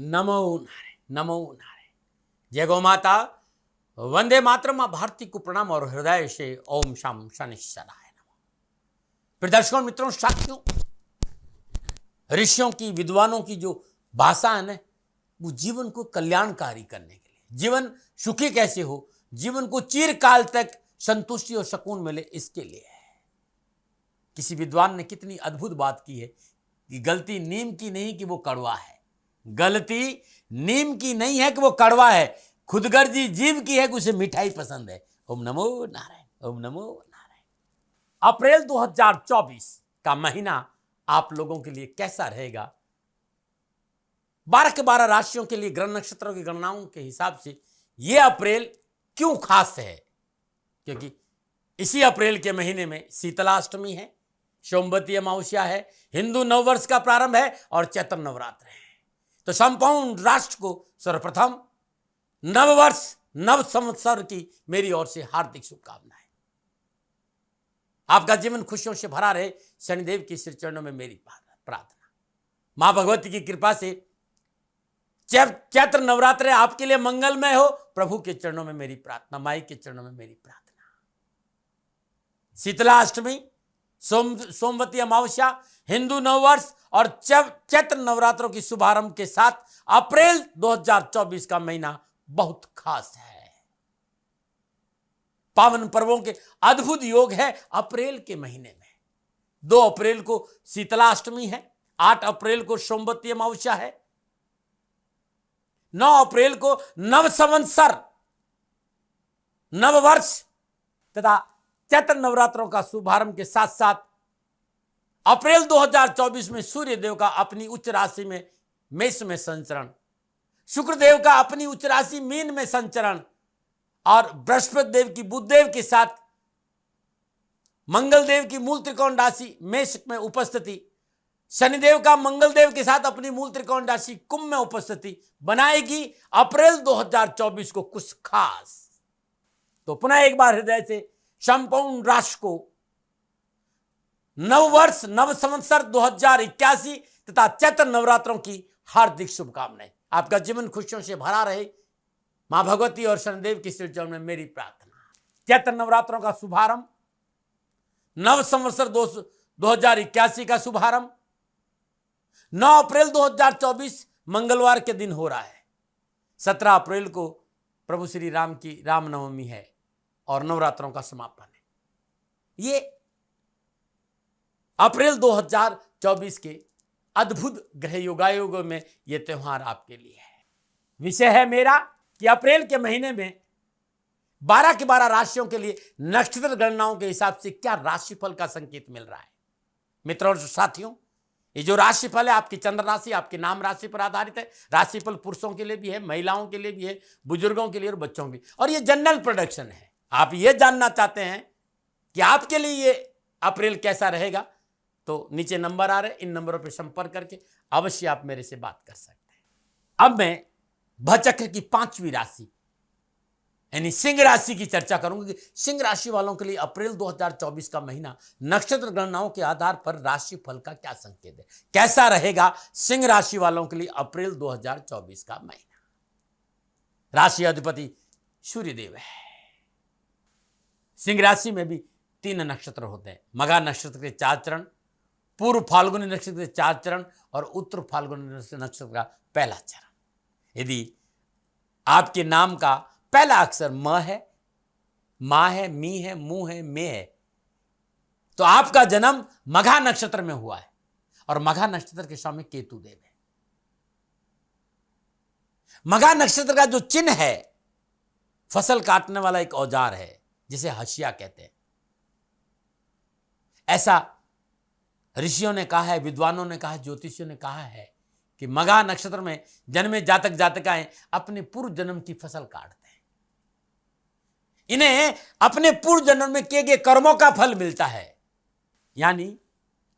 नमो नारायण, नमो नारायण। जय गौ माता, वंदे मातरम। मां भारती को प्रणाम और हृदय से ओम शाम शनिश्चराय नमः। प्रिय दर्शकों, मित्रों, साथियों, ऋषियों की, विद्वानों की जो भाषा है ना, वो जीवन को कल्याणकारी करने के लिए, जीवन सुखी कैसे हो, जीवन को चिरकाल तक संतुष्टि और सुकून मिले, इसके लिए है। किसी विद्वान ने कितनी अद्भुत बात की है कि गलती नीम की नहीं कि वो कड़वा है, गलती नीम की नहीं है कि वो कड़वा है, खुदगर्जी जीव की है कि उसे मिठाई पसंद है। ओम नमो नारायण, ओम नमो नारायण। अप्रैल 2024 का महीना आप लोगों के लिए कैसा रहेगा? 12 के 12 राशियों के लिए ग्रह नक्षत्रों की गणनाओं के हिसाब से यह अप्रैल क्यों खास है? क्योंकि इसी अप्रैल के महीने में शीतलाष्टमी है, सोमवती अमावस्या है, हिंदू नववर्ष का प्रारंभ है और चैत्र नवरात्र है। तो संपूर्ण राष्ट्र को सर्वप्रथम नववर्ष नव संवत्सर की मेरी ओर से हार्दिक शुभकामनाएं। आपका जीवन खुशियों से भरा रहे, शनिदेव के श्री चरणों में मेरी प्रार्थना। मां भगवती की कृपा से चैत्र नवरात्र आपके लिए मंगलमय हो, प्रभु के चरणों में मेरी प्रार्थना, माई के चरणों में मेरी प्रार्थना। शीतलाष्टमी, सोमवती अमावस्या, हिंदू नववर्ष और चैत्र नवरात्रों की शुभारंभ के साथ अप्रैल 2024 का महीना बहुत खास है। पावन पर्वों के अद्भुत योग है अप्रैल के महीने में। 2 अप्रैल को शीतलाष्टमी है, 8 अप्रैल को सोमवती अमावस्या है, 9 अप्रैल को नव संवत्सर नववर्ष तथा चैत्र नवरात्रों का शुभारंभ के साथ साथ अप्रैल 2024 में सूर्य देव का अपनी उच्च राशि में मेष में संचरण, शुक्र देव का अपनी उच्च राशि मीन में संचरण और बृहस्पति देव की बुध देव के साथ मंगल देव की मूल त्रिकोण राशि मेष में उपस्थिति, शनिदेव का मंगल देव के साथ अपनी मूल त्रिकोण राशि कुंभ में उपस्थिति बनाएगी अप्रैल 2024 को कुछ खास। तो पुनः एक बार हृदय से संपूर्ण राष्ट्र को नववर्ष नव संवत्सर 2081 तथा चैत्र नवरात्रों की हार्दिक शुभकामनाएं। आपका जीवन खुशियों से भरा रहे, मां भगवती और शनिदेव की श्री चरणों में मेरी प्रार्थना। चैत्र नवरात्रों का शुभारंभ, नव संवत्सर 2081 का शुभारंभ 9 अप्रैल 2024 मंगलवार के दिन हो रहा है। 17 अप्रैल को प्रभु श्री राम की रामनवमी है और नवरात्रों का समापन है। ये अप्रैल 2024 के अद्भुत ग्रह योगायोगों में यह त्योहार आपके लिए है। विषय है मेरा कि अप्रैल के महीने में 12 के 12 राशियों के लिए नक्षत्र गणनाओं के हिसाब से क्या राशिफल का संकेत मिल रहा है। मित्रों और साथियों, ये जो राशिफल है आपकी चंद्र राशि, आपके नाम राशि पर आधारित है। राशिफल पुरुषों के लिए भी है, महिलाओं के लिए भी है, बुजुर्गों के लिए और बच्चों के लिए, और ये जनरल प्रेडिक्शन है। आप ये जानना चाहते हैं कि आपके लिए ये अप्रैल कैसा रहेगा, तो नीचे नंबर आ रहे, इन नंबरों पर संपर्क करके अवश्य आप मेरे से बात कर सकते हैं। अब मैं भचक्र की 5वीं राशि यानी सिंह राशि की चर्चा करूंगा कि सिंह राशि वालों के लिए अप्रैल 2024 का महीना नक्षत्र गणनाओं के आधार पर राशिफल का क्या संकेत है, कैसा रहेगा सिंह राशि वालों के लिए अप्रैल 2024 का महीना। राशि अधिपति सूर्यदेव है। सिंह राशि में भी 3 नक्षत्र होते हैं। मघा नक्षत्र के 4 चरण, पूर्व फाल्गुनी नक्षत्र के 4 चरण और उत्तर फाल्गुनी नक्षत्र का पहला चरण। यदि आपके नाम का पहला अक्षर म है, मां है, मी है, मुंह है, मे है, तो आपका जन्म मघा नक्षत्र में हुआ है और मघा नक्षत्र के स्वामी केतु देव है। मघा नक्षत्र का जो चिन्ह है, फसल काटने वाला एक औजार है जिसे हसिया कहते हैं। ऐसा ऋषियों ने कहा है, विद्वानों ने कहा है, ज्योतिषियों ने कहा है कि मघा नक्षत्र में जन्मे जातक जातिकाएं अपने पूर्व जन्म की फसल काटते हैं। इन्हें अपने पूर्व जन्म में किए गए कर्मों का फल मिलता है, यानी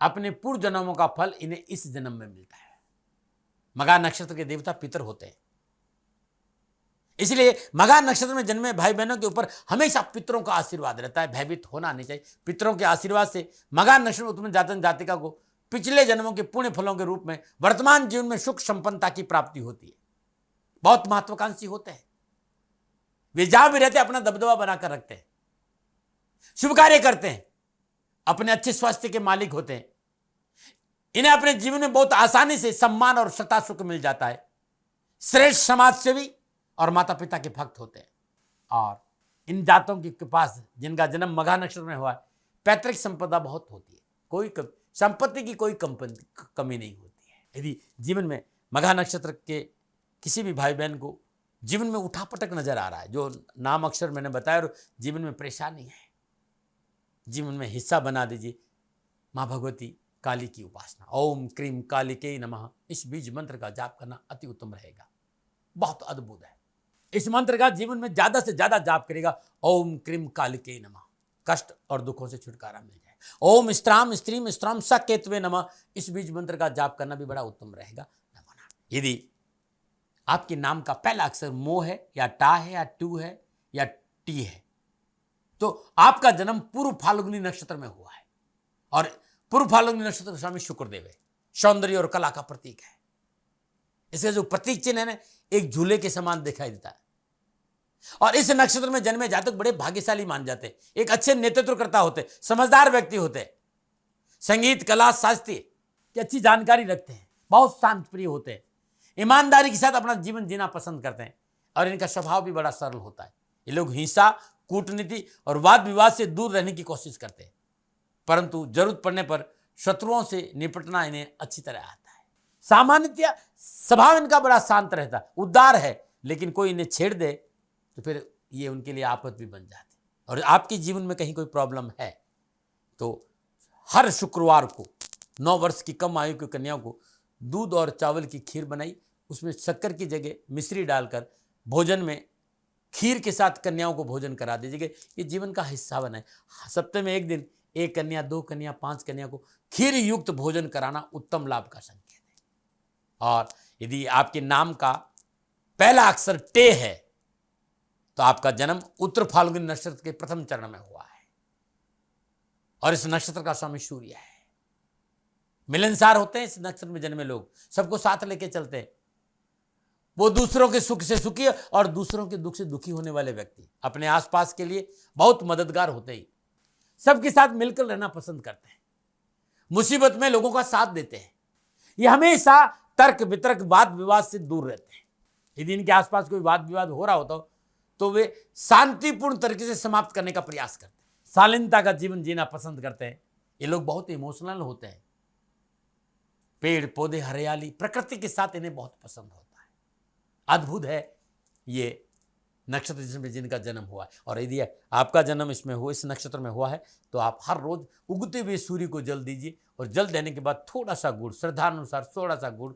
अपने पूर्व जन्मों का फल इन्हें इस जन्म में मिलता है। मघा नक्षत्र के देवता पितर होते हैं, इसलिए मघा नक्षत्र में जन्मे भाई बहनों के ऊपर हमेशा पितरों का आशीर्वाद रहता है। भयभीत होना नहीं चाहिए। पितरों के आशीर्वाद से मघा नक्षत्र में उत्पन्न जातक जातिका को पिछले जन्मों के पुण्य फलों के रूप में वर्तमान जीवन में सुख संपन्नता की प्राप्ति होती है। बहुत महत्वाकांक्षी होते हैं, वे जहां भी रहते हैं अपना दबदबा बनाकर रखते हैं, शुभ कार्य करते हैं, अपने अच्छे स्वास्थ्य के मालिक होते हैं। इन्हें अपने जीवन में बहुत आसानी से सम्मान और सत्ता सुख मिल जाता है। श्रेष्ठ समाज सेवी और माता पिता के भक्त होते हैं। और इन जातों के पास जिनका जन्म मघा नक्षत्र में हुआ है, पैतृक संपदा बहुत होती है, कोई संपत्ति की कोई कमी नहीं होती है। यदि जीवन में मघा नक्षत्र के किसी भी भाई बहन को जीवन में उठापटक नजर आ रहा है, जो नाम अक्षर मैंने बताया, और जीवन में परेशानी है, जीवन में हिस्सा बना दीजिए माँ भगवती काली की उपासना। ओम क्रीम कालिके नमः, इस बीज मंत्र का जाप करना अति उत्तम रहेगा, बहुत अद्भुत है। इस मंत्र का जीवन में ज्यादा से ज्यादा जाप करेगा, ओम क्रीम कालिके नमः, कष्ट और दुखों से छुटकारा मिल जाए। ओम स्त्राम स्त्रीम स्त्राम सकेतवे नमः, इस बीज मंत्र का जाप करना भी बड़ा उत्तम रहेगा। यदि आपके नाम का पहला अक्षर मो है या टा है या टू है या टी है, तो आपका जन्म पूर्व फाल्गुनी नक्षत्र में हुआ है। और पूर्व फाल्गुनी नक्षत्र का स्वामी शुक्रदेव है, सौंदर्य और कला का प्रतीक है। इसका जो प्रतीक चिन्ह है ना, एक झूले के समान दिखाई देता है। और इस नक्षत्र में जन्मे जातक बड़े भाग्यशाली मान जाते हैं, एक अच्छे नेतृत्वकर्ता होते, समझदार व्यक्ति होते, संगीत कला शास्त्र की अच्छी जानकारी रखते हैं, बहुत शांत प्रिय होते हैं, ईमानदारी के साथ अपना जीवन जीना पसंद करते हैं। और इनका स्वभाव भी बड़ा सरल होता है। ये लोग हिंसा, कूटनीति और वाद विवाद से दूर रहने की कोशिश करते हैं, परंतु जरूरत पड़ने पर शत्रुओं से निपटना इन्हें अच्छी तरह आता है। सामान्यतया स्वभाव इनका बड़ा शांत रहता है, उदार है, लेकिन कोई इन्हें छेड़ दे तो फिर ये उनके लिए आफत भी बन जाती है। और आपके जीवन में कहीं कोई प्रॉब्लम है तो हर शुक्रवार को 9 वर्ष की कम आयु की कन्याओं को दूध और चावल की खीर बनाई, उसमें शक्कर की जगह मिश्री डालकर भोजन में खीर के साथ कन्याओं को भोजन करा दीजिए। ये जीवन का हिस्सा बनाए। सप्ताह में एक दिन 1 कन्या, 2 कन्या, 5 कन्या को खीर युक्त भोजन कराना उत्तम लाभ का संकेत है। और यदि आपके नाम का पहला अक्षर टे है तो आपका जन्म उत्तर फाल्गुनी नक्षत्र के प्रथम चरण में हुआ है। और इस नक्षत्र का स्वामी सूर्य है। मिलनसार होते हैं इस नक्षत्र में जन्मे लोग, सबको साथ लेके चलते हैं। वो दूसरों के सुख से सुखी और दूसरों के दुख से दुखी होने वाले व्यक्ति, अपने आसपास के लिए बहुत मददगार होते ही, सबके साथ मिलकर रहना पसंद करते हैं, मुसीबत में लोगों का साथ देते हैं। ये हमेशा तर्क वितर्क वाद विवाद से दूर रहते हैं। यदि इनके आसपास कोई वाद विवाद हो रहा होता तो वे शांतिपूर्ण तरीके से समाप्त करने का प्रयास करते हैं। शालीनता का जीवन जीना पसंद करते हैं। ये लोग बहुत इमोशनल होते हैं। पेड़ पौधे, हरियाली, प्रकृति के साथ इन्हें बहुत पसंद होता है। अद्भुत है ये नक्षत्र जिसमें जिनका जन्म हुआ है। और यदि आपका जन्म इसमें हुआ, इस नक्षत्र में हुआ है, तो आप हर रोज उगते हुए सूर्य को जल दीजिए और जल देने के बाद थोड़ा सा गुड़, श्रद्धानुसार थोड़ा सा गुड़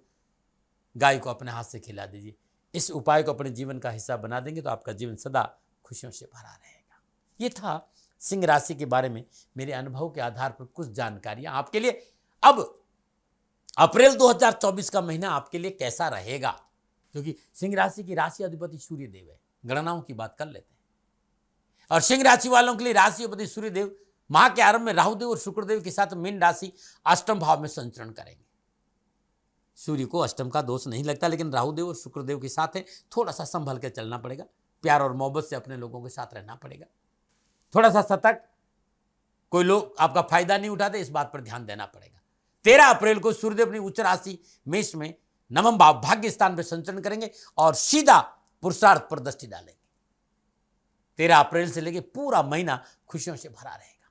गाय को अपने हाथ से खिला दीजिए। इस उपाय को अपने जीवन का हिस्सा बना देंगे तो आपका जीवन सदा खुशियों से भरा रहेगा। ये था सिंह राशि के बारे में मेरे अनुभव के आधार पर कुछ जानकारियां आपके लिए। अब अप्रैल 2024 का महीना आपके लिए कैसा रहेगा, क्योंकि सिंह राशि की राशि अधिपति सूर्य देव है। गणनाओं की बात कर लेते हैं। और सिंह राशि वालों के लिए राशि अधिपति सूर्य देव माह के आरंभ में राहुदेव और शुक्रदेव के साथ मीन राशि अष्टम भाव में संचरण करेंगे। सूर्य को अष्टम का दोष नहीं लगता, लेकिन राहुदेव और शुक्रदेव के साथ है, थोड़ा सा संभल के चलना पड़ेगा। प्यार और मोहब्बत से अपने लोगों के साथ रहना पड़ेगा। थोड़ा सा सतर्क, कोई लोग आपका फायदा नहीं उठाते, इस बात पर ध्यान देना पड़ेगा। 13 अप्रैल को सूर्यदेव अपनी उच्च राशि मेष में नवम भाव भाग्य स्थान पर संचरण करेंगे और सीधा पुरुषार्थ पर दृष्टि डालेंगे। 13 अप्रैल से लेकर पूरा महीना खुशियों से भरा रहेगा।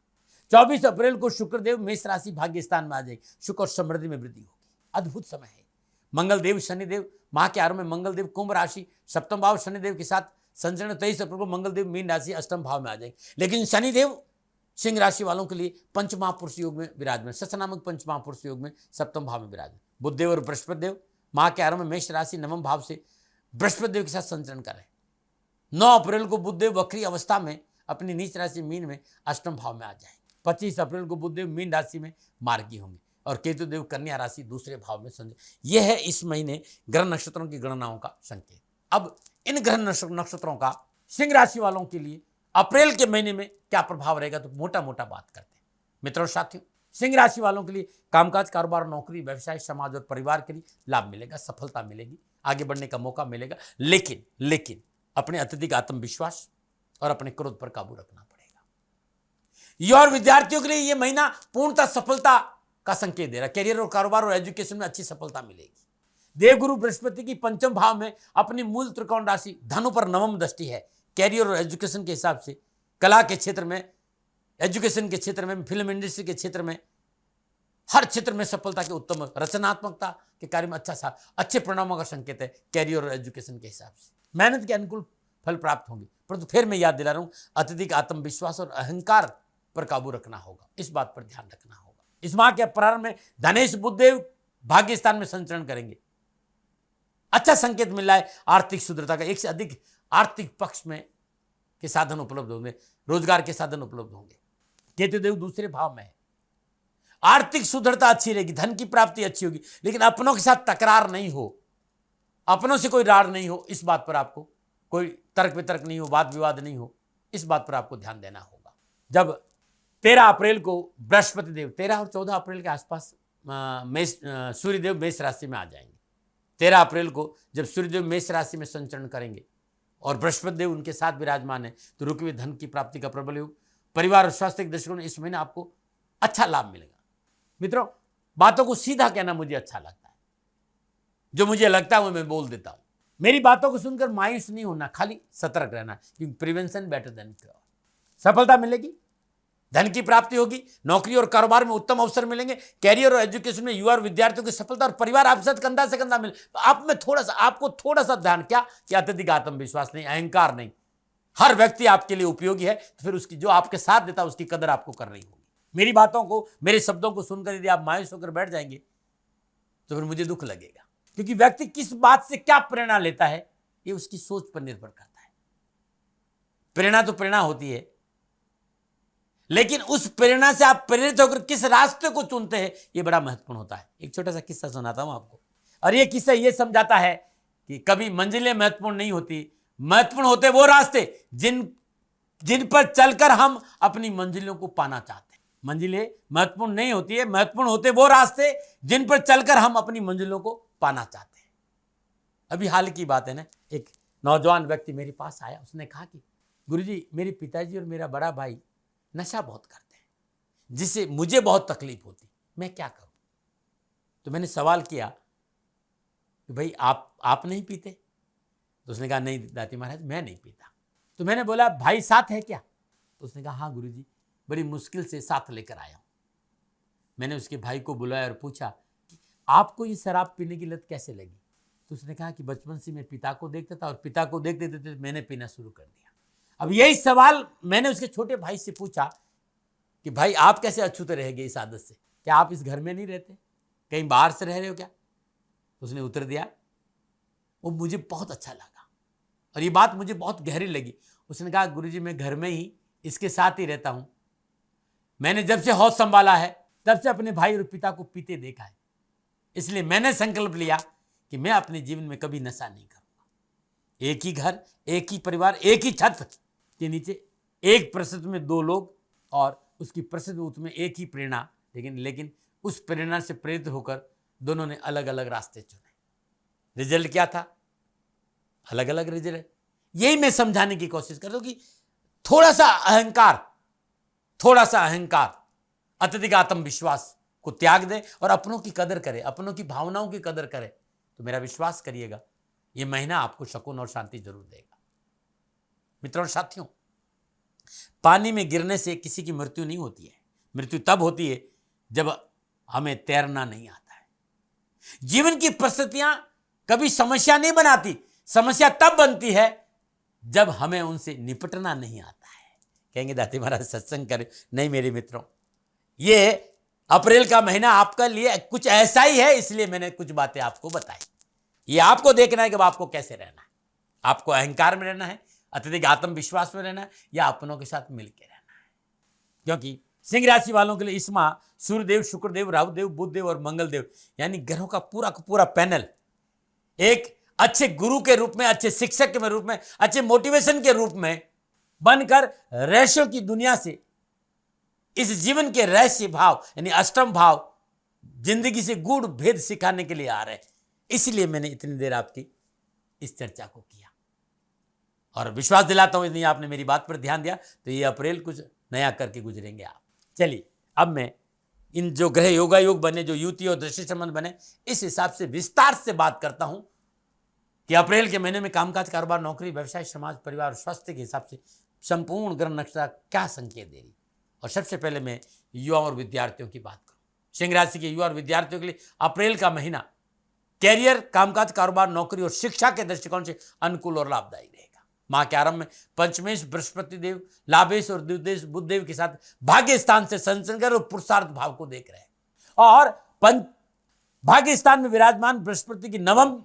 24 अप्रैल को शुक्रदेव मेष राशि भाग्य स्थान में आ जाएंगे। सुख और समृद्धि में वृद्धि होगी। अद्भुत समय है। मंगलदेव शनिदेव माह के आरंभ में मंगलदेव कुंभ राशि सप्तम भाव शनिदेव के साथ संचरण। 23 अप्रैल को मंगलदेव मीन राशि अष्टम भाव में आ जाएंगे। लेकिन शनिदेव सिंह राशि वालों के लिए पंच महापुरुष योग में विराजमान, सस नामक पंच महापुरुष योग में सप्तम भाव में विराजमान। बुधदेव और बृहस्पति देव माह के आरंभ में मेष राशि नवम भाव से बृहस्पति देव के साथ संचरण करें। 9 अप्रैल को बुधदेव वक्री अवस्था में अपनी नीच राशि मीन में अष्टम भाव में आ जाएंगे। 25 अप्रैल को बुधदेव मीन राशि में मार्गी होंगे और केतुदेव कन्या राशि दूसरे भाव में संचरण। यह है इस महीने ग्रह नक्षत्रों की गणनाओं का संकेत। अब इन ग्रह नक्षत्रों का सिंह राशि वालों के लिए अप्रैल के महीने में क्या प्रभाव रहेगा, तो मोटा मोटा बात करते हैं। मित्रों साथियों, सिंह राशि वालों के लिए कामकाज, कारोबार, नौकरी, व्यवसाय, समाज और परिवार के लिए लाभ मिलेगा, सफलता मिलेगी, आगे बढ़ने का मौका मिलेगा। लेकिन अपने अत्यधिक आत्मविश्वास और अपने क्रोध पर काबू रखना पड़ेगा। युवा और विद्यार्थियों के लिए यह महीना पूर्णतः सफलता का संकेत दे रहा है। कैरियर और कारोबार और एजुकेशन में अच्छी सफलता मिलेगी। देवगुरु बृहस्पति की पंचम भाव में अपनी मूल त्रिकोण राशि धनु पर नवम दृष्टि है। कैरियर और एजुकेशन के हिसाब से कला के क्षेत्र में, एजुकेशन के क्षेत्र में, फिल्म इंडस्ट्री के क्षेत्र में, हर क्षेत्र में सफलता के उत्तम, रचनात्मकता के कार्य में अच्छे परिणामों का संकेत है। कैरियर और एजुकेशन के हिसाब से मेहनत के अनुकूल फल प्राप्त होंगे, परंतु फिर मैं याद दिला रहा हूं, अत्यधिक आत्मविश्वास और अहंकार पर काबू रखना होगा। इस बात पर ध्यान रखना होगा। इस माह के प्रारंभ में धनेश बुधदेव भाग्य स्थान में संचरण करेंगे। अच्छा संकेत मिल रहा है आर्थिक शुद्धता का। एक से अधिक आर्थिक पक्ष में के साधन उपलब्ध होंगे, रोजगार के साधन उपलब्ध होंगे। केतुदेव दूसरे भाव में है। आर्थिक शुद्धता अच्छी रहेगी, धन की प्राप्ति अच्छी होगी, लेकिन अपनों के साथ तकरार नहीं हो, अपनों से कोई रार नहीं हो, इस बात पर आपको कोई तर्क वितर्क नहीं हो, वाद विवाद नहीं हो, इस बात पर आपको ध्यान देना होगा। जब 13 अप्रैल को बृहस्पति देव 13 और 14 अप्रैल के आसपास सूर्यदेव मेष राशि में आ जाएंगे। 13 अप्रैल को जब सूर्यदेव मेष राशि में संचरण करेंगे और बृहस्पति देव उनके साथ विराजमान है, तो रुके हुए धन की प्राप्ति का प्रबल योग, परिवार और स्वास्थ्य के दृष्टिकोण इस महीने आपको अच्छा लाभ मिलेगा। मित्रों, बातों को सीधा कहना मुझे अच्छा लगता है। जो मुझे लगता है वो मैं बोल देता हूं। मेरी बातों को सुनकर मायूस नहीं होना, खाली सतर्क रहना, क्योंकि प्रिवेंशन बेटर देन क्योर। सफलता मिलेगी, धन की प्राप्ति होगी, नौकरी और कारोबार में उत्तम अवसर मिलेंगे, कैरियर और एजुकेशन में युवा और विद्यार्थियों की सफलता, और परिवार आपके साथ कंधा से कंधा मिले। तो आप में आपको थोड़ा सा ध्यान, क्या कि अत्यधिक आत्मविश्वास नहीं, अहंकार नहीं। हर व्यक्ति आपके लिए उपयोगी है, तो फिर उसकी जो आपके साथ देता है उसकी कदर आपको करनी होगी। मेरी बातों को, मेरे शब्दों को सुनकर यदि आप मायूस होकर बैठ जाएंगे तो फिर मुझे दुख लगेगा, क्योंकि व्यक्ति किस बात से क्या प्रेरणा लेता है ये उसकी सोच पर निर्भर करता है। प्रेरणा तो प्रेरणा होती है, लेकिन उस प्रेरणा से आप प्रेरित होकर किस रास्ते को चुनते हैं ये बड़ा महत्वपूर्ण होता है। एक छोटा सा किस्सा सुनाता हूं आपको, और ये किस्सा ये समझाता है कि कभी मंजिलें महत्वपूर्ण नहीं होती, महत्वपूर्ण होते वो रास्ते जिन पर चलकर हम अपनी मंजिलों को पाना चाहते हैं। मंजिलें महत्वपूर्ण नहीं होती है, महत्वपूर्ण होते वो रास्ते जिन पर चलकर हम अपनी मंजिलों को पाना चाहते हैं। अभी हाल की बात है ना, एक नौजवान व्यक्ति मेरे पास आया, उसने कहा कि गुरुजी, मेरे पिताजी और मेरा बड़ा भाई नशा बहुत करते हैं, जिससे मुझे बहुत तकलीफ होती, मैं क्या करूं? तो मैंने सवाल किया कि भाई आप नहीं पीते? तो उसने कहा नहीं दाती महाराज, मैं नहीं पीता। तो मैंने बोला भाई साथ है क्या? तो उसने कहा हाँ गुरुजी, बड़ी मुश्किल से साथ लेकर आया हूं। मैंने उसके भाई को बुलाया और पूछा आपको ये शराब पीने की लत कैसे लगी? तो उसने कहा कि बचपन से मैं पिता को देखता था, और पिता को देखते देखते मैंने पीना शुरू कर दिया। अब यही सवाल मैंने उसके छोटे भाई से पूछा कि भाई आप कैसे अछूते रह गए इस आदत से? क्या आप इस घर में नहीं रहते, कहीं बाहर से रह रहे हो क्या? तो उसने उत्तर दिया, वो मुझे बहुत अच्छा लगा और ये बात मुझे बहुत गहरी लगी। उसने कहा गुरुजी, मैं घर में ही इसके साथ ही रहता हूं। मैंने जब से होश संभाला है तब से अपने भाई और पिता को पीते देखा है, इसलिए मैंने संकल्प लिया कि मैं अपने जीवन में कभी नशा नहीं करूंगा। एक ही घर, एक ही परिवार, एक ही छत के नीचे, एक परिस्थिति में 2 लोग और उसकी परिस्थिति में एक ही प्रेरणा, लेकिन उस प्रेरणा से प्रेरित होकर दोनों ने अलग अलग रास्ते चुने। रिजल्ट क्या था? अलग अलग रिजल्ट। यही मैं समझाने की कोशिश करता हूं कि थोड़ा सा अहंकार, अत्यधिक आत्मविश्वास को त्याग दे और अपनों की कदर करे, अपनों की भावनाओं की कदर करे, तो मेरा विश्वास करिएगा यह महीना आपको सुकून और शांति जरूर देगा। मित्रों और साथियों, पानी में गिरने से किसी की मृत्यु नहीं होती है। मृत्यु तब होती है जब हमें तैरना नहीं आता है। जीवन की परिस्थितियां कभी समस्या नहीं बनाती, समस्या तब बनती है जब हमें उनसे निपटना नहीं आता है। कहेंगे दाती महाराज सत्संग करें। नहीं मेरे मित्रों, ये अप्रैल का महीना आपके लिए कुछ ऐसा ही है, इसलिए मैंने कुछ बातें आपको बताई। ये आपको देखना है कि आपको कैसे रहना है। आपको अहंकार में रहना है, अत्यधिक आत्मविश्वास में रहना है, या अपनों के साथ मिलकर रहना है। क्योंकि सिंह राशि वालों के लिए इस माह सूर्यदेव, शुक्रदेव, राहुदेव, बुधदेव और मंगलदेव यानी ग्रहों का पूरा पैनल एक अच्छे गुरु के रूप में, अच्छे शिक्षक के रूप में, अच्छे मोटिवेशन के रूप में बनकर रहस्यों की दुनिया से इस जीवन के रहस्य भाव यानी अष्टम भाव जिंदगी से गूढ़ भेद सिखाने के लिए आ रहे हैं। इसलिए मैंने इतनी देर आपकी इस चर्चा को किया और विश्वास दिलाता हूं यदि आपने मेरी बात पर ध्यान दिया तो ये अप्रैल कुछ नया करके गुजरेंगे आप। चलिए अब मैं इन जो ग्रह योगा योग बने, जो युति और दृष्टि संबंध बने, इस हिसाब से विस्तार से बात करता हूं कि अप्रैल के महीने में कामकाज, कारोबार, नौकरी, व्यवसाय, समाज, परिवार और स्वास्थ्य के हिसाब से संपूर्ण ग्रह नक्षत्र क्या संकेत दे रही। और सबसे पहले मैं युवा और विद्यार्थियों की बात करूं। सिंह राशि के युवा और विद्यार्थियों के लिए अप्रैल का महीना कैरियर, कामकाज, कारोबार, नौकरी और शिक्षा के दृष्टिकोण से अनुकूल और लाभदायी रहेगा। माह के आरंभ में पंचमेश बृहस्पति देव लाभेश और द्विदेश बुध देव के साथ भाग्य स्थान से संचरण और पुरुषार्थ भाव को देख रहे हैं और भाग्य स्थान में विराजमान बृहस्पति की नवम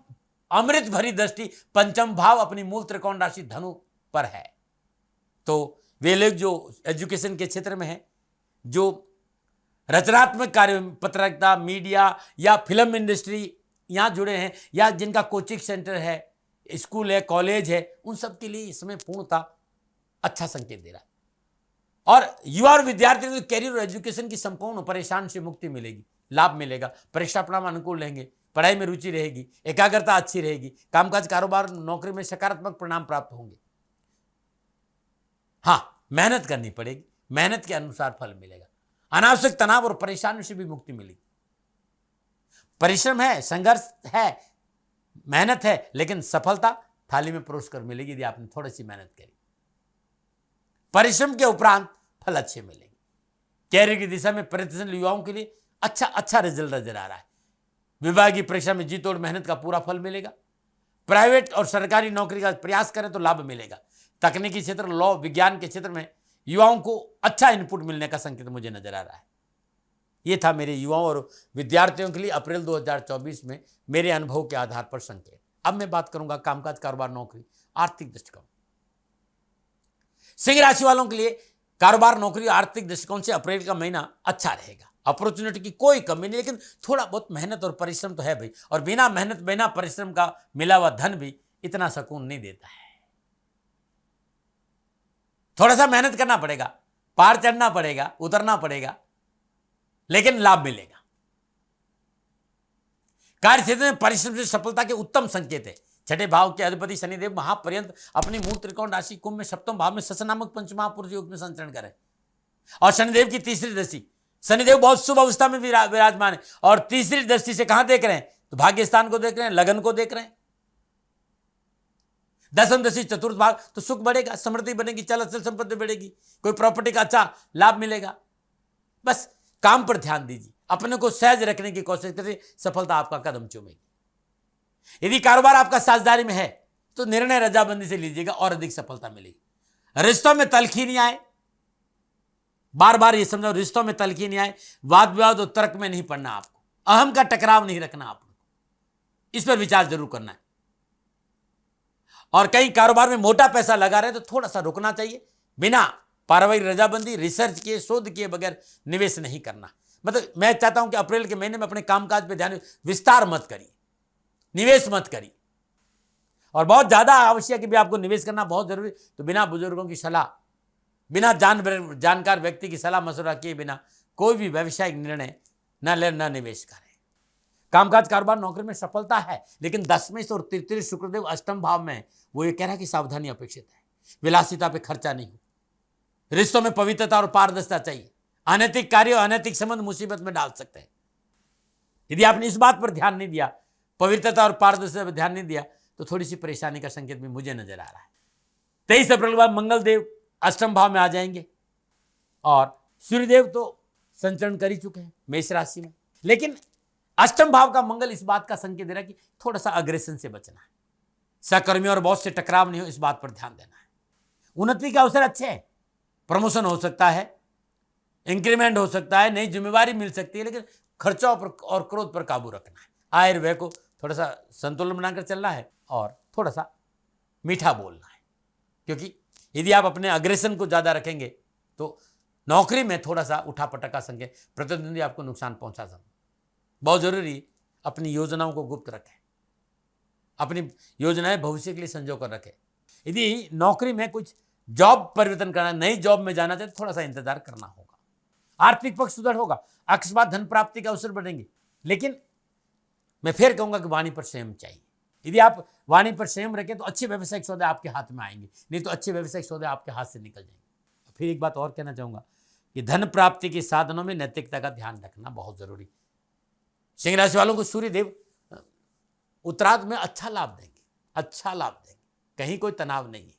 अमृत भरी दृष्टि पंचम भाव अपनी मूल त्रिकोण राशि धनु पर है। तो वे लोग जो एजुकेशन के क्षेत्र में है, जो रचनात्मक कार्य, पत्रकारिता, मीडिया या फिल्म इंडस्ट्री यहाँ जुड़े हैं या जिनका कोचिंग सेंटर है, स्कूल है, कॉलेज है, उन सब के लिए इसमें पूर्णतः अच्छा संकेत दे रहा है। और युवा और विद्यार्थियों को कैरियर और एजुकेशन की संपूर्ण परेशान से मुक्ति मिलेगी, लाभ मिलेगा, परीक्षा परिणाम अनुकूल रहेंगे, पढ़ाई में रुचि रहेगी, एकाग्रता अच्छी रहेगी, कामकाज, कारोबार, नौकरी में सकारात्मक परिणाम प्राप्त होंगे। हाँ, मेहनत करनी पड़ेगी, मेहनत के अनुसार फल मिलेगा। अनावश्यक तनाव और परेशानी से भी मुक्ति मिलेगी। परिश्रम है, संघर्ष है, मेहनत है, लेकिन सफलता थाली में परोस कर मिलेगी यदि आपने थोड़ी सी मेहनत करी। परिश्रम के उपरांत फल अच्छे मिलेंगे। कैरियर की दिशा में प्रयत्नशील युवाओं के लिए अच्छा रिजल्ट नजर आ रहा है। विभागीय परीक्षा में जी तोड़ मेहनत का पूरा फल मिलेगा। प्राइवेट और सरकारी नौकरी का प्रयास करें तो लाभ मिलेगा। तकनीकी क्षेत्र, लॉ, विज्ञान के क्षेत्र में युवाओं को अच्छा इनपुट मिलने का संकेत मुझे नजर आ रहा है। ये था मेरे युवाओं और विद्यार्थियों के लिए अप्रैल 2024 में मेरे अनुभव के आधार पर संकेत। अब मैं बात करूंगा कामकाज, कारोबार, नौकरी, आर्थिक दृष्टिकोण। सिंह राशि वालों के लिए कारोबार, नौकरी, आर्थिक दृष्टिकोण से अप्रैल का महीना अच्छा रहेगा। अपॉर्चुनिटी की कोई कमी नहीं, लेकिन थोड़ा बहुत मेहनत और परिश्रम तो है भाई, और बिना मेहनत बिना परिश्रम का मिला हुआ धन भी इतना सुकून नहीं देता है। थोड़ा सा मेहनत करना पड़ेगा, पार चढ़ना पड़ेगा, उतरना पड़ेगा, लेकिन लाभ मिलेगा। कार्य क्षेत्र में परिश्रम से सफलता के उत्तम संकेत है। छठे भाव के अधिपति शनिदेव महापर्यंत अपनी मूल त्रिकोण राशि कुंभ में सप्तम भाव में शश नामक पंचमहापुरुष योग में संचरण करें और शनिदेव की तीसरी दृष्टि, शनिदेव बहुत शुभ अवस्था में विराजमान है और तीसरी दृष्टि से कहां देख रहे हैं तो भाग्य स्थान को देख रहे हैं, लगन को देख रहे हैं। दसम दृष्टि चतुर्थ भाग, तो सुख बढ़ेगा, समृद्धि बनेगी, चल अचल संपत्ति बढ़ेगी, कोई प्रॉपर्टी का अच्छा लाभ मिलेगा। बस काम पर ध्यान दीजिए, अपने को सहज रखने की कोशिश करिए, सफलता आपका कदम चूमेगी। यदि कारोबार आपका साझेदारी में है तो निर्णय रजाबंदी से लीजिएगा और अधिक सफलता मिलेगी। रिश्तों में तलखी नहीं आए, बार बार ये समझो, रिश्तों में तलखी नहीं आए, वाद विवाद और तर्क में नहीं पड़ना, आपको अहम का टकराव नहीं रखना, आपको इस पर विचार जरूर करना है। और कहीं कारोबार में मोटा पैसा लगा रहे तो थोड़ा सा रुकना चाहिए, बिना पारिवारिक रजाबंदी, रिसर्च किए, शोध किए बगैर निवेश नहीं करना। मतलब मैं चाहता हूं कि अप्रैल के महीने में अपने कामकाज पे ध्यान, विस्तार मत करिए, निवेश मत करिए, और बहुत ज्यादा आवश्यक भी आपको निवेश करना बहुत जरूरी, तो बिना बुजुर्गों की सलाह, बिना जानकार व्यक्ति की सलाह मशवरा किए बिना कोई भी व्यवसायिक निर्णय न ले, न निवेश करें। कामकाज, कारोबार, नौकरी में सफलता है, लेकिन दशमेश और तृतीय शुक्रदेव अष्टम भाव में, वो ये कह रहा है कि सावधानी अपेक्षित है, विलासिता पे खर्चा नहीं हो, रिश्तों में पवित्रता और पारदर्शिता चाहिए। अनैतिक कार्य और अनैतिक संबंध मुसीबत में डाल सकते हैं। यदि आपने इस बात पर ध्यान नहीं दिया, पवित्रता और पारदर्शिता पर ध्यान नहीं दिया, तो थोड़ी सी परेशानी का संकेत भी मुझे नजर आ रहा है। 23 अप्रैल के बाद मंगल देव अष्टम भाव में आ जाएंगे और सूर्यदेव तो संचरण कर ही चुके हैं मेष राशि में, लेकिन अष्टम भाव का मंगल इस बात का संकेत दे रहा है कि थोड़ा सा अग्रेशन से बचना है, सहकर्मियों और बॉस से टकराव नहीं हो, इस बात पर ध्यान देना है। उन्नति के अवसर अच्छे हैं, प्रमोशन हो सकता है, इंक्रीमेंट हो सकता है, नई जिम्मेवारी मिल सकती है, लेकिन खर्चों पर और क्रोध पर काबू रखना है। आय और व्यय को थोड़ा सा संतुलन बनाकर चलना है और थोड़ा सा मीठा बोलना है, क्योंकि यदि आप अपने अग्रेशन को ज़्यादा रखेंगे तो नौकरी में थोड़ा सा उठापटक का संकेत, प्रतिद्वंदी आपको नुकसान पहुंचा सकता। बहुत जरूरी अपनी योजनाओं को गुप्त रखें, अपनी योजनाएं भविष्य के लिए संजो कर रखें। यदि नौकरी में कुछ जॉब परिवर्तन करना, नई जॉब में जाना चाहिए तो थोड़ा सा इंतजार करना होगा। आर्थिक पक्ष सुदृढ़ होगा, अकस्मात धन प्राप्ति के अवसर बढ़ेंगे। लेकिन मैं फिर कहूंगा कि वाणी पर संयम चाहिए। यदि आप वाणी पर संयम रखें तो अच्छे व्यवसायिक सौदे आपके हाथ में आएंगे, नहीं तो अच्छे व्यवसायिक सौदे आपके हाथ से निकल जाएंगे। फिर एक बात और कहना चाहूंगा कि धन प्राप्ति के साधनों में नैतिकता का ध्यान रखना बहुत जरूरी। सिंह राशि वालों को सूर्य देव उत्तरार्ध में अच्छा लाभ देंगे, अच्छा लाभ देंगे, कहीं कोई तनाव नहीं है।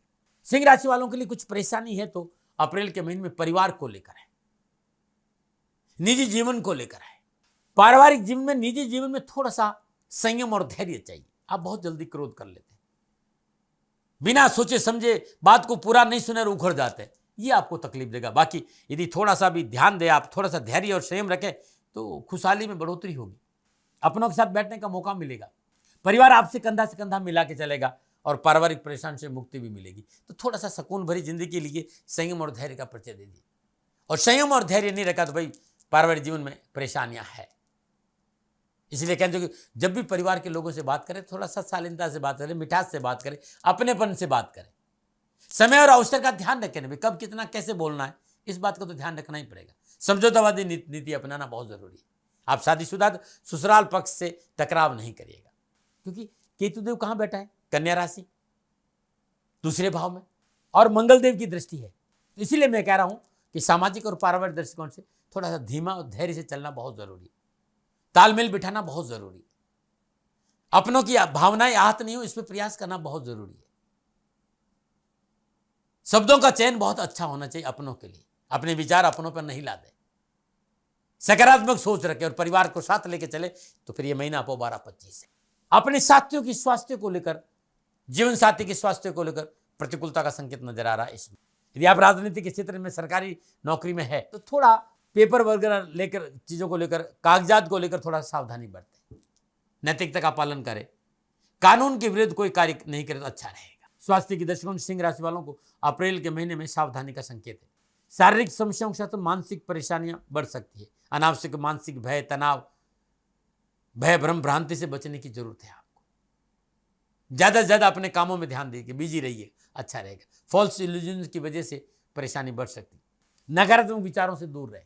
सिंह राशि वालों के लिए कुछ परेशानी है तो अप्रैल के महीने में परिवार को लेकर है, निजी जीवन को लेकर है। पारिवारिक जीवन में, निजी जीवन में थोड़ा सा संयम और धैर्य चाहिए। आप बहुत जल्दी क्रोध कर लेते हैं, बिना सोचे समझे बात को पूरा नहीं सुने और उखड़ जाते हैं, ये आपको तकलीफ देगा। बाकी यदि थोड़ा सा भी ध्यान दे, आप थोड़ा सा धैर्य और संयम रखें तो खुशहाली में बढ़ोतरी होगी, अपनों के साथ बैठने का मौका मिलेगा, परिवार आपसे कंधा से कंधा मिला के चलेगा और पारिवारिक परेशानी से मुक्ति भी मिलेगी। तो थोड़ा सा सुकून भरी जिंदगी के लिए संयम और धैर्य का परिचय दे दीजिए। और संयम और धैर्य नहीं रखा तो भाई पारिवारिक जीवन में परेशानियां हैं। इसलिए कहते हैं कि जब भी परिवार के लोगों से बात करें थोड़ा सा शालीनता से बात करें, मिठास से बात करें, अपनेपन से बात करें। समय और अवसर का ध्यान रखें, भाई कब कितना कैसे बोलना है, इस बात का तो ध्यान रखना ही पड़ेगा। समझौतावादी नीति अपनाना बहुत जरूरी है। आप शादीशुदा तो ससुराल पक्ष से टकराव नहीं करिएगा, क्योंकि केतुदेव कहां बैठा है? कन्या राशि, दूसरे भाव में, और मंगल देव की दृष्टि है। तो इसीलिए मैं कह रहा हूं कि सामाजिक और पारिवारिक दृष्टिकोण से थोड़ा सा धीमा और धैर्य से चलना बहुत जरूरी है, तालमेल बिठाना बहुत जरूरी है, अपनों की भावनाएं आहत नहीं हो इस पर प्रयास करना बहुत जरूरी है। शब्दों का चयन बहुत अच्छा होना चाहिए अपनों के लिए, अपने विचार अपनों पर नहीं ला दे, सकारात्मक सोच रखे और परिवार को साथ लेके चले तो फिर ये महीना आपको 12-25 है। अपने साथियों की स्वास्थ्य को लेकर, जीवन साथी के स्वास्थ्य को लेकर प्रतिकूलता का संकेत नजर आ रहा है इसमें। यदि आप राजनीति के क्षेत्र में, सरकारी नौकरी में है तो थोड़ा पेपर वगैरह लेकर, चीजों को लेकर, कागजात को लेकर थोड़ा सावधानी बरतें, नैतिकता का पालन करें, कानून के विरुद्ध कोई कार्य नहीं करे तो अच्छा रहेगा। स्वास्थ्य की दृष्टिकोण सिंह राशि वालों को अप्रैल के महीने में सावधानी का संकेत है। शारीरिक समस्याओं के साथ मानसिक परेशानियां बढ़ सकती है। अनावश्यक मानसिक भय, तनाव, भय, भ्रम, भ्रांति से बचने की जरूरत है। आपको ज्यादा से ज्यादा अपने कामों में ध्यान दीजिए, बिजी रहिए, अच्छा रहेगा। फॉल्स इल्यूजन की वजह से परेशानी बढ़ सकती है। नकारात्मक विचारों से दूर रहे,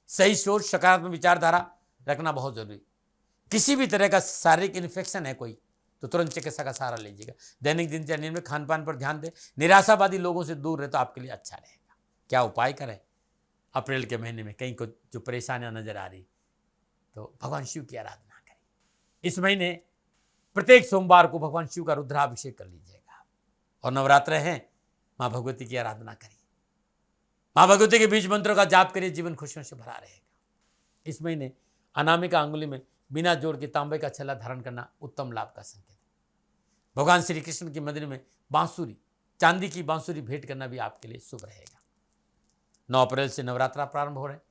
सही सोच, सकारात्मक विचारधारा रखना बहुत जरूरी। किसी भी तरह का शारीरिक इन्फेक्शन है कोई तो तुरंत चिकित्सा का सहारा लीजिएगा। दैनिक दिनचर्या में खान पान पर ध्यान दें, निराशावादी लोगों से दूर रहे तो आपके लिए अच्छा रहेगा। क्या उपाय करें अप्रैल के महीने में? कहीं को जो परेशानियां नजर आ रही तो भगवान शिव की आराधना करें। इस महीने प्रत्येक सोमवार को भगवान शिव का रुद्राभिषेक कर लीजिएगा। और नवरात्र हैं, माँ भगवती की आराधना करिए, माँ भगवती के बीज मंत्रों का जाप करिए, जीवन खुशियों से भरा रहेगा। इस महीने अनामिका अंगुली में बिना जोड़ के तांबे का छल्ला धारण करना उत्तम लाभ का संकेत है। भगवान श्री कृष्ण के मंदिर में बांसुरी, चांदी की बांसुरी भेंट करना भी आपके लिए शुभ रहेगा। 9 अप्रैल से नवरात्रा प्रारंभ हो रहे हैं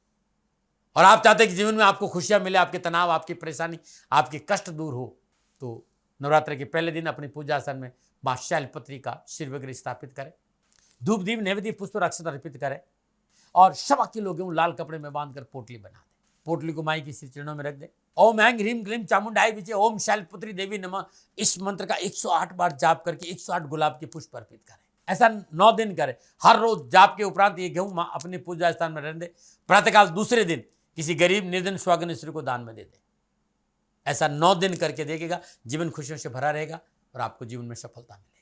और आप चाहते हैं कि जीवन में आपको खुशियां मिले, आपके तनाव, आपकी परेशानी, आपके कष्ट दूर हो, तो नवरात्र के पहले दिन अपनी पूजा स्थल में मां शैलपुत्री का शिव विग्रह स्थापित करें, धूप दीप नैवेद्य पुष्प और अक्षत अर्पित करें और 1.25 किलो गेहूं लाल कपड़े में बांधकर पोटली बना दें। पोटली को माई के श्री चरणों में रख दें। ओम ऐं ह्रीं क्लीं चामुंडाय विचे ओम शैलपुत्री देवी नमः, इस मंत्र का 108 बार जाप करके 108 गुलाब के पुष्प अर्पित करें। ऐसा 9 दिन करें। हर रोज जाप के उपरांत ये गेहूं अपने पूजा स्थान में रख दे। प्रातःकाल दूसरे दिन किसी गरीब निर्धन स्वागन स्त्री को दान में दे दे। ऐसा 9 दिन करके देखिएगा, जीवन खुशियों से भरा रहेगा और आपको जीवन में सफलता मिलेगी।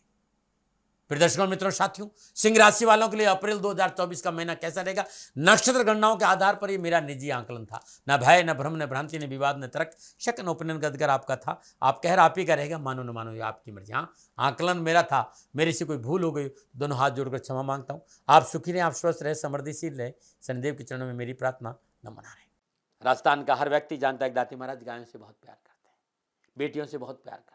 फिर दर्शकों, मित्रों, साथियों, सिंह राशि वालों के लिए अप्रैल 2024 का महीना कैसा रहेगा? नक्षत्र गणनाओं के आधार पर ये मेरा निजी आंकलन था। न भय, न भ्रम, न भ्रांति, न विवाद, न तर्क, शक, न ओपिनियन गदगर आपका था। आप कह आप ही का रहेगा, मानो न मानो, ये आपकी मर्जी। हाँ, आंकलन मेरा था, मेरे से कोई भूल हो गई दोनों हाथ जोड़कर क्षमा मांगता हूँ। आप सुखी रहें, आप स्वस्थ रहे, समृद्धिशील रहे, शनिदेव के चरणों में मेरी प्रार्थना, नमन रहे। राजस्थान का हर व्यक्ति जानता है कि दाती महाराज गायों से बहुत प्यार करते हैं, बेटियों से बहुत प्यार करते हैं।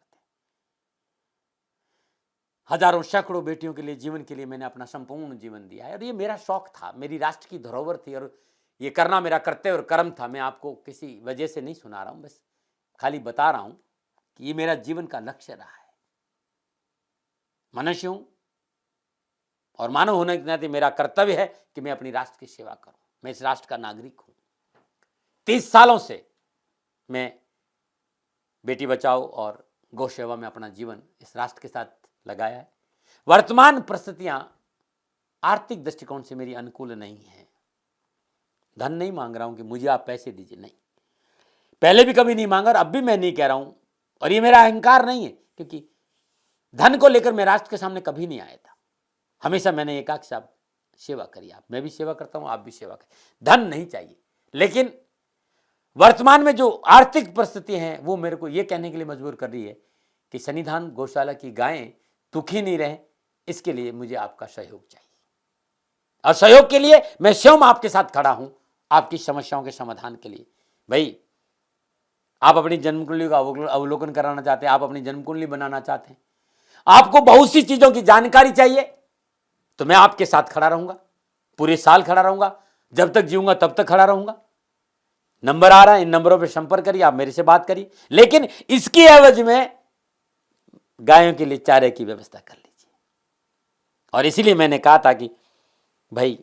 हजारों सैकड़ों बेटियों के लिए, जीवन के लिए मैंने अपना संपूर्ण जीवन दिया है और ये मेरा शौक था, मेरी राष्ट्र की धरोहर थी और ये करना मेरा कर्तव्य और कर्म था। मैं आपको किसी वजह से नहीं सुना रहा हूं, बस खाली बता रहा हूं कि ये मेरा जीवन का लक्ष्य रहा है। मनुष्य हूं और मानव होने के नाते मेरा कर्तव्य है कि मैं अपनी राष्ट्र की सेवा करूं। मैं इस राष्ट्र का नागरिक हूं। 30 सालों से मैं बेटी बचाओ और गौ सेवा में अपना जीवन इस राष्ट्र के साथ लगाया है। वर्तमान परिस्थितियां आर्थिक दृष्टिकोण से मेरी अनुकूल नहीं है, धन नहीं मांग रहा हूं कि मुझे आप पैसे दीजिए, नहीं, पहले भी कभी नहीं मांगा और अब भी मैं नहीं कह रहा हूं, और ये मेरा अहंकार नहीं है, क्योंकि धन को लेकर मैं राष्ट्र के सामने कभी नहीं आया था। हमेशा मैंने एक आख साहब सेवा करी, आप, मैं भी सेवा करता हूं, आप भी सेवा करें, धन नहीं चाहिए। लेकिन वर्तमान में जो आर्थिक परिस्थिति हैं वो मेरे को ये कहने के लिए मजबूर कर रही है कि सन्निधान गौशाला की गायें दुखी नहीं रहे, इसके लिए मुझे आपका सहयोग चाहिए, और सहयोग के लिए मैं स्वयं आपके साथ खड़ा हूं, आपकी समस्याओं के समाधान के लिए। भाई, आप अपनी जन्म कुंडली का अवलोकन कराना चाहते हैं, आप अपनी जन्म कुंडली बनाना चाहते हैं, आपको बहुत सी चीजों की जानकारी चाहिए, तो मैं आपके साथ खड़ा रहूंगा, पूरे साल खड़ा रहूंगा, जब तक जीऊंगा तब तक खड़ा रहूंगा। नंबर आ रहा है, इन नंबरों पर संपर्क करिए, आप मेरे से बात करिए, लेकिन इसकी एवज में गायों के लिए चारे की व्यवस्था कर लीजिए। और इसीलिए मैंने कहा था कि भाई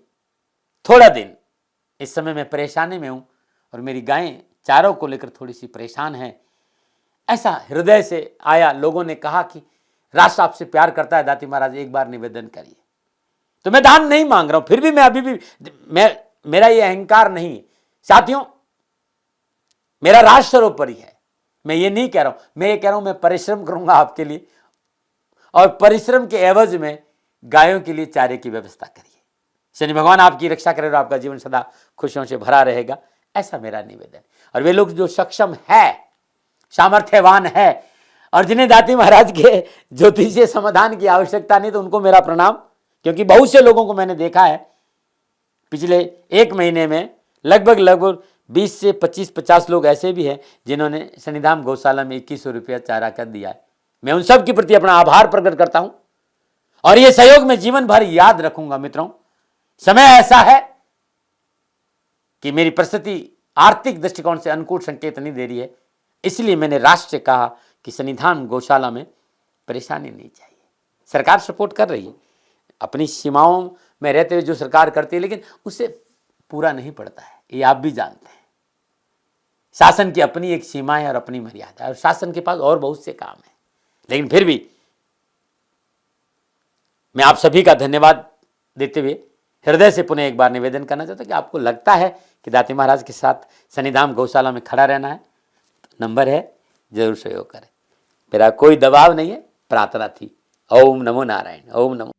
थोड़ा दिन, इस समय मैं परेशानी में हूं और मेरी गायें चारों को लेकर थोड़ी सी परेशान हैं, ऐसा हृदय से आया। लोगों ने कहा कि राष्ट्र आपसे प्यार करता है दाती महाराज, एक बार निवेदन करिए। तो मैं दान नहीं मांग रहा हूं, फिर भी मैं अभी भी, मेरा ये अहंकार नहीं साथियों, मेरा राष्ट्र सर्वोपरि है। मैं ये नहीं कह रहा हूं, मैं ये कह रहा हूं मैं परिश्रम करूंगा आपके लिए, और परिश्रम के एवज में गायों के लिए चारे की व्यवस्था करिए। शनि भगवान आपकी रक्षा करे और आपका जीवन सदा खुशियों से भरा रहेगा, ऐसा मेरा निवेदन। और वे लोग जो सक्षम है, सामर्थ्यवान है, और जिन्हें दाती महाराज के ज्योतिषीय समाधान की आवश्यकता नहीं, तो उनको मेरा प्रणाम, क्योंकि बहुत से लोगों को मैंने देखा है पिछले एक महीने में, लगभग 20 से 25-50 लोग ऐसे भी हैं जिन्होंने सन्निधान गौशाला में 2100 रुपया चारा कर दिया है। मैं उन सब के प्रति अपना आभार प्रकट करता हूं, और यह सहयोग मैं जीवन भर याद रखूंगा। मित्रों, समय ऐसा है कि मेरी परिस्थिति आर्थिक दृष्टिकोण से अनुकूल संकेत नहीं दे रही है, इसलिए मैंने राष्ट्र से कहा कि सन्निधान गौशाला में परेशानी नहीं चाहिए। सरकार सपोर्ट कर रही है, अपनी सीमाओं में रहते हुए जो सरकार करती है, लेकिन उससे पूरा नहीं पड़ता है, ये आप भी जानते हैं। शासन की अपनी एक सीमा है और अपनी मर्यादा है, और शासन के पास और बहुत से काम है। लेकिन फिर भी मैं आप सभी का धन्यवाद देते हुए हृदय से पुनः एक बार निवेदन करना चाहता हूं कि आपको लगता है कि दाती महाराज के साथ सन्निधान गौशाला में खड़ा रहना है, तो नंबर है, जरूर सहयोग करें। मेरा कोई दबाव नहीं है, प्रार्थना थी। ओम नमो नारायण, ओम नमो।